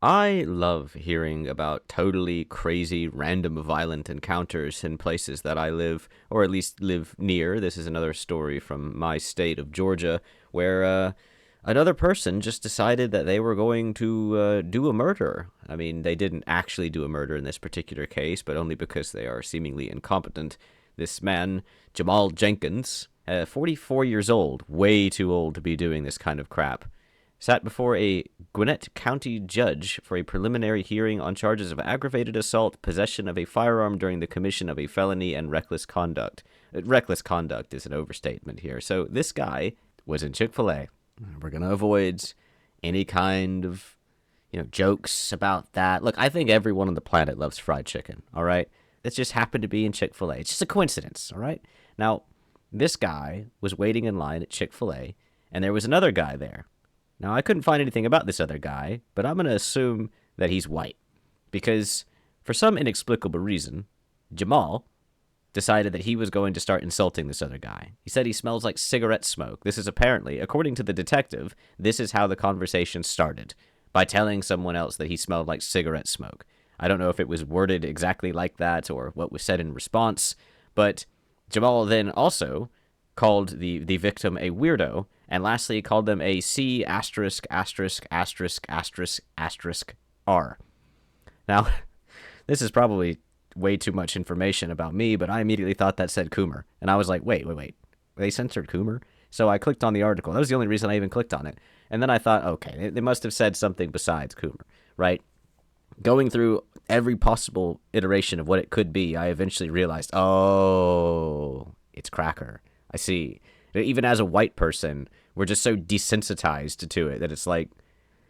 I love hearing about totally crazy, random, violent encounters in places that I live, or at least live near. This is another story from my state of Georgia, where another person just decided that they were going to do a murder. I mean, they didn't actually do a murder in this particular case, but only because they are seemingly incompetent. This man, Jamal Jenkins, 44 years old, way too old to be doing this kind of crap, sat before a Gwinnett County judge for a preliminary hearing on charges of aggravated assault, possession of a firearm during the commission of a felony, and reckless conduct. Reckless conduct is an overstatement here. So this guy was in Chick-fil-A. We're going to avoid any kind of, jokes about that. Look, I think everyone on the planet loves fried chicken, all right? It just happened to be in Chick-fil-A. It's just a coincidence, all right? Now, this guy was waiting in line at Chick-fil-A, and there was another guy there. Now, I couldn't find anything about this other guy, but I'm going to assume that he's white. Because, for some inexplicable reason, Jamal decided that he was going to start insulting this other guy. He said he smells like cigarette smoke. This is apparently, according to the detective, this is how the conversation started, by telling someone else that he smelled like cigarette smoke. I don't know if it was worded exactly like that or what was said in response, but Jamal then also called the victim a weirdo, and lastly called them a C asterisk asterisk asterisk asterisk asterisk R. Now, this is probably way too much information about me, but I immediately thought that said Coomer, and I was like, wait, they censored Coomer? So I clicked on the article. That was the only reason I even clicked on it. And then I thought, okay, they must have said something besides Coomer, right? Going through every possible iteration of what it could be, I eventually realized, oh, it's cracker. I see. Even as a white person, we're just so desensitized to it that it's like,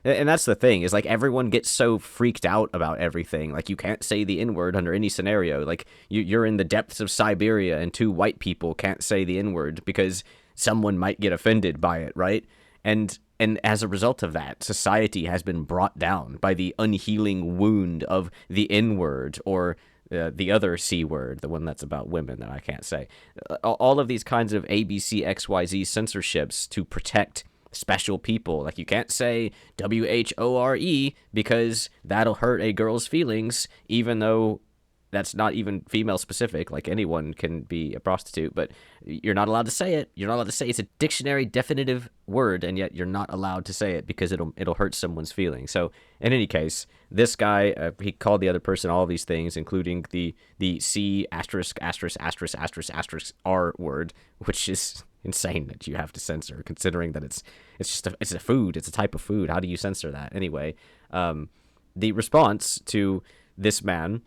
and that's the thing, is like everyone gets so freaked out about everything. Like you can't say the N-word under any scenario. Like you're in the depths of Siberia and two white people can't say the N-word because someone might get offended by it, right? And as a result of that, society has been brought down by the unhealing wound of the N-word or the other C word, the one that's about women that I can't say. All of these kinds of ABCXYZ censorships to protect special people. Like you can't say WHORE because that'll hurt a girl's feelings, even though that's not even female specific. Like anyone can be a prostitute, but you're not allowed to say it. You're not allowed to say it's a dictionary definitive word, and yet you're not allowed to say it because it'll hurt someone's feelings. So in any case, this guy he called the other person all of these things, including the C asterisk asterisk asterisk asterisk asterisk R word, which is insane that you have to censor, considering that it's a food, it's a type of food. How do you censor that anyway? The response to this man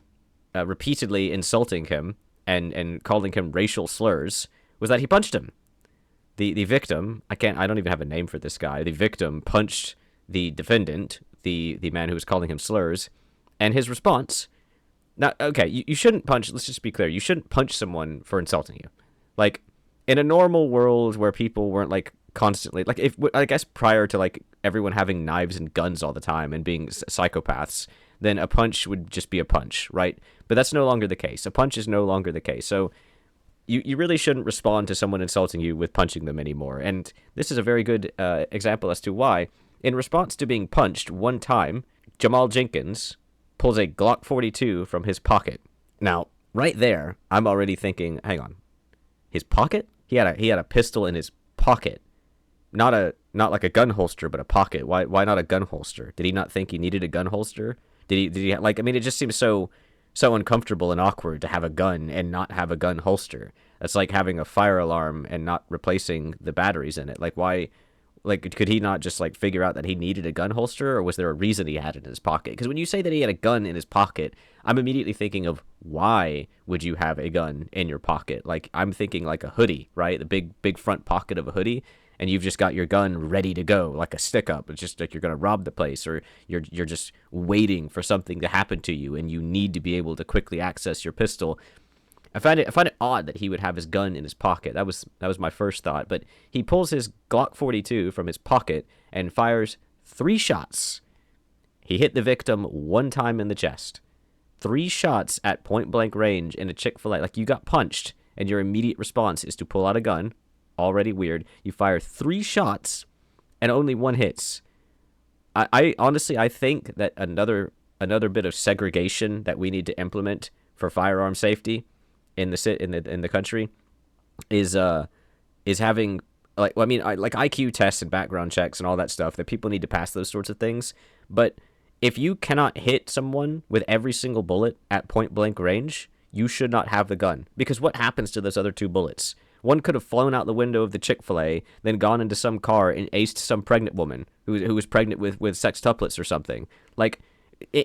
repeatedly insulting him and calling him racial slurs was that he punched him. The victim, I don't even have a name for this guy. The victim punched the defendant, the man who was calling him slurs, and his response. Now, okay, you shouldn't punch. Let's just be clear. You shouldn't punch someone for insulting you. Like in a normal world where people weren't like constantly like if I guess prior to like everyone having knives and guns all the time and being psychopaths, then a punch would just be a punch, right? But that's no longer the case. A punch is no longer the case. So you really shouldn't respond to someone insulting you with punching them anymore. And this is a very good example as to why. In response to being punched one time, Jamal Jenkins pulls a Glock 42 from his pocket. Now, right there, I'm already thinking, hang on, his pocket? He had a pistol in his pocket. Not like a gun holster, but a pocket. Why not a gun holster? Did he not think he needed a gun holster? Did he like? I mean, it just seems so uncomfortable and awkward to have a gun and not have a gun holster. That's like having a fire alarm and not replacing the batteries in it. Like why? Like could he not just like figure out that he needed a gun holster, or was there a reason he had it in his pocket? Because when you say that he had a gun in his pocket, I'm immediately thinking of why would you have a gun in your pocket? Like I'm thinking like a hoodie, right? The big front pocket of a hoodie. And you've just got your gun ready to go, like a stick up. It's just like you're gonna rob the place, or you're just waiting for something to happen to you, and you need to be able to quickly access your pistol. I find it odd that he would have his gun in his pocket. That was my first thought. But he pulls his Glock 42 from his pocket and fires 3 shots. He hit the victim 1 time in the chest. 3 shots at point blank range in a Chick-fil-A. Like you got punched, and your immediate response is to pull out a gun. Already weird. You fire 3 shots and only 1 hits. I honestly I think that another bit of segregation that we need to implement for firearm safety in the country is having like well, I mean like IQ tests and background checks and all that stuff that people need to pass those sorts of things. But if you cannot hit someone with every single bullet at point blank range, you should not have the gun because what happens to those other two bullets? One could have flown out the window of the Chick-fil-A, then gone into some car and aced some pregnant woman who was pregnant with sextuplets or something. Like,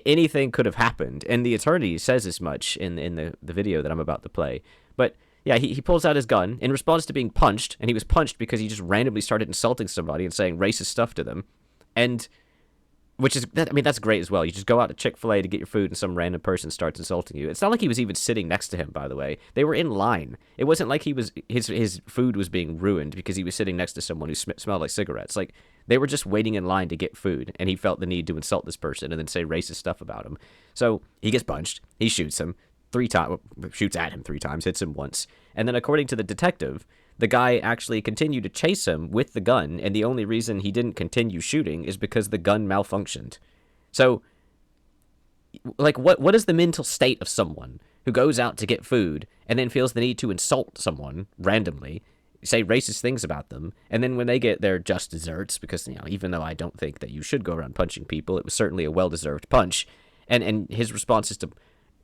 anything could have happened. And the attorney says as much in the video that I'm about to play. But yeah, he pulls out his gun in response to being punched, and he was punched because he just randomly started insulting somebody and saying racist stuff to them. And which is, I mean, that's great as well. You just go out to Chick-fil-A to get your food and some random person starts insulting you. It's not like he was even sitting next to him, by the way. They were in line. It wasn't like his food was being ruined because he was sitting next to someone who smelled like cigarettes. Like, they were just waiting in line to get food, and he felt the need to insult this person and then say racist stuff about him. So he gets punched. He shoots him 3 times, shoots at him 3 times, hits him once. And then according to the detective, the guy actually continued to chase him with the gun, and the only reason he didn't continue shooting is because the gun malfunctioned. So, like, what is the mental state of someone who goes out to get food and then feels the need to insult someone randomly, say racist things about them, and then when they get their just desserts, because, you know, even though I don't think that you should go around punching people, it was certainly a well-deserved punch, and his response is to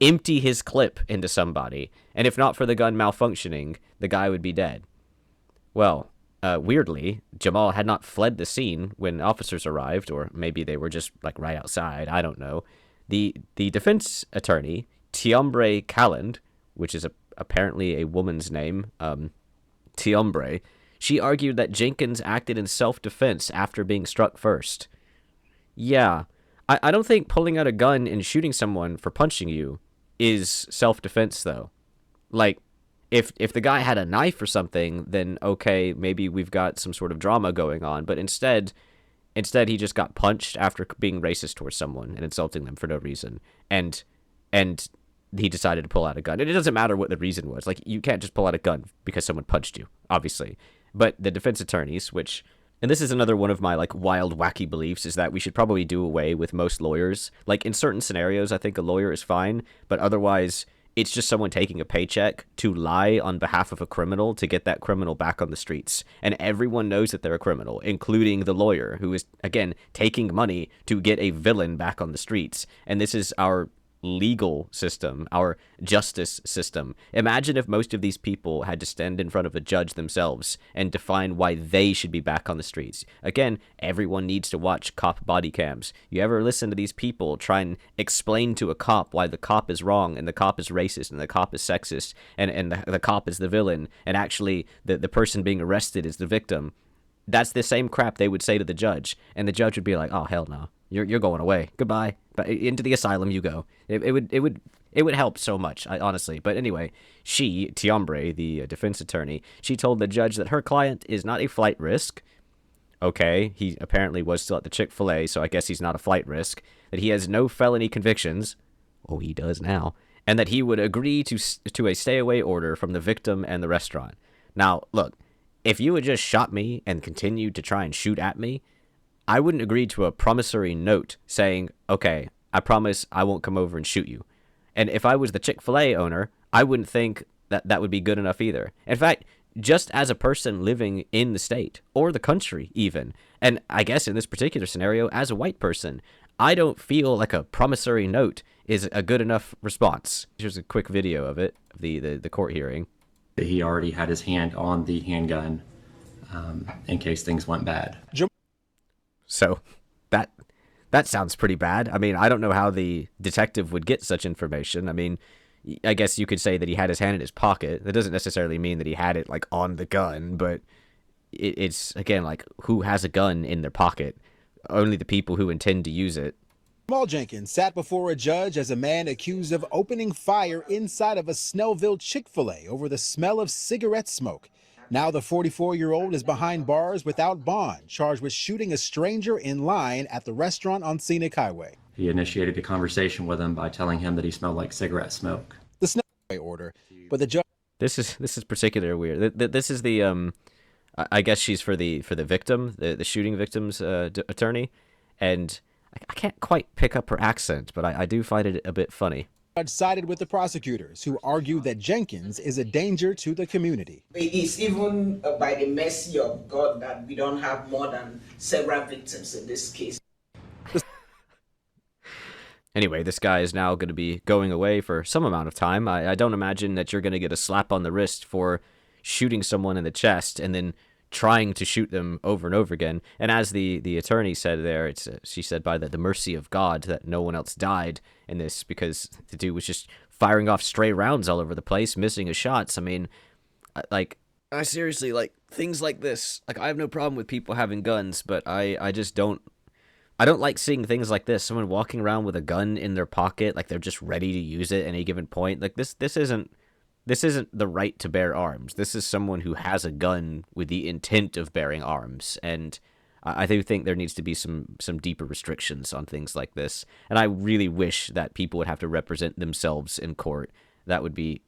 empty his clip into somebody, and if not for the gun malfunctioning, the guy would be dead. Well, weirdly, Jamal had not fled the scene when officers arrived, or maybe they were just like right outside. I don't know. The defense attorney, Tiombre Calland, which is apparently a woman's name, Tiombre, she argued that Jenkins acted in self-defense after being struck first. Yeah, I don't think pulling out a gun and shooting someone for punching you is self-defense, though. Like, if the guy had a knife or something, then okay, maybe we've got some sort of drama going on. But instead he just got punched after being racist towards someone and insulting them for no reason. And he decided to pull out a gun. And it doesn't matter what the reason was. Like, you can't just pull out a gun because someone punched you, obviously. But the defense attorneys, and this is another one of my like wild, wacky beliefs, is that we should probably do away with most lawyers. Like, in certain scenarios, I think a lawyer is fine, but otherwise it's just someone taking a paycheck to lie on behalf of a criminal to get that criminal back on the streets. And everyone knows that they're a criminal, including the lawyer, who is, again, taking money to get a villain back on the streets. And this is our legal system, our justice system. Imagine if most of these people had to stand in front of a judge themselves and define why they should be back on the streets. Again, everyone needs to watch cop body cams. You ever listen to these people try and explain to a cop why the cop is wrong and the cop is racist and the cop is sexist and the cop is the villain and actually the person being arrested is the victim? That's the same crap they would say to the judge, and the judge would be like, "Oh, hell no, you're going away. Goodbye. But into the asylum you go." It would help so much, honestly. But anyway, Tiombre, the defense attorney, she told the judge that her client is not a flight risk. Okay, he apparently was still at the Chick-fil-A, so I guess he's not a flight risk. That he has no felony convictions. Oh, he does now. And that he would agree to a stay-away order from the victim and the restaurant. Now, look, if you had just shot me and continued to try and shoot at me, I wouldn't agree to a promissory note saying, okay, I promise I won't come over and shoot you. And if I was the Chick-fil-A owner, I wouldn't think that that would be good enough either. In fact, just as a person living in the state, or the country even, and I guess in this particular scenario, as a white person, I don't feel like a promissory note is a good enough response. Here's a quick video of it, of the court hearing. He already had his hand on the handgun in case things went bad. So that sounds pretty bad. I mean, I don't know how the detective would get such information. I mean, I guess you could say that he had his hand in his pocket. That doesn't necessarily mean that he had it like on the gun, but it's again like, who has a gun in their pocket? Only the people who intend to use it. Jamal Jenkins sat before a judge as a man accused of opening fire inside of a Snellville Chick-fil-A over the smell of cigarette smoke. Now the 44-year-old is behind bars without bond, charged with shooting a stranger in line at the restaurant on Scenic Highway. He initiated a conversation with him by telling him that he smelled like cigarette smoke. The Snellville order, but the judge. This is particularly weird. This is the I guess she's for the victim, the shooting victim's attorney. and I can't quite pick up her accent, but I do find it a bit funny. Judge sided with the prosecutors, who argue that Jenkins is a danger to the community. It's even by the mercy of God that we don't have more than several victims in this case. Anyway, this guy is now going to be going away for some amount of time. I don't imagine that you're going to get a slap on the wrist for shooting someone in the chest and then trying to shoot them over and over again. And as the attorney said there, she said by the mercy of God that no one else died in this, because the dude was just firing off stray rounds all over the place, missing his shots. I mean, I seriously, things like this. I have no problem with people having guns, but I just don't. I don't like seeing things like this. Someone walking around with a gun in their pocket, like they're just ready to use it at any given point. Like this isn't the right to bear arms. This is someone who has a gun with the intent of bearing arms, and I do think there needs to be some deeper restrictions on things like this. And I really wish that people would have to represent themselves in court. That would be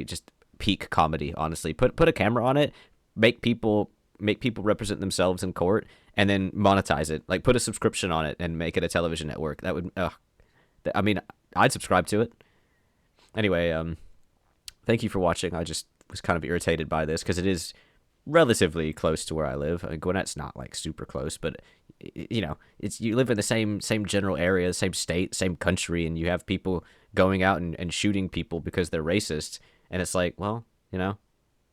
just peak comedy, honestly. Put a camera on it, make people represent themselves in court, and then monetize it. Like, put a subscription on it and make it a television network. That would, I mean, I'd subscribe to it. Anyway, thank you for watching. I just was kind of irritated by this because it is relatively close to where I live. I mean, Gwinnett's not super close, but you live in the same general area, same state, same country, and you have people going out and shooting people because they're racist. And it's like, well,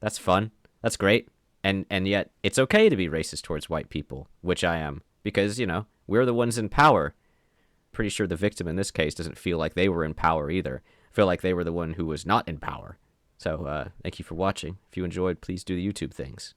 that's fun. That's great. And yet it's okay to be racist towards white people, which I am, because, we're the ones in power. Pretty sure the victim in this case doesn't feel like they were in power either. Feel like they were the one who was not in power. So thank you for watching. If you enjoyed, please do the YouTube things.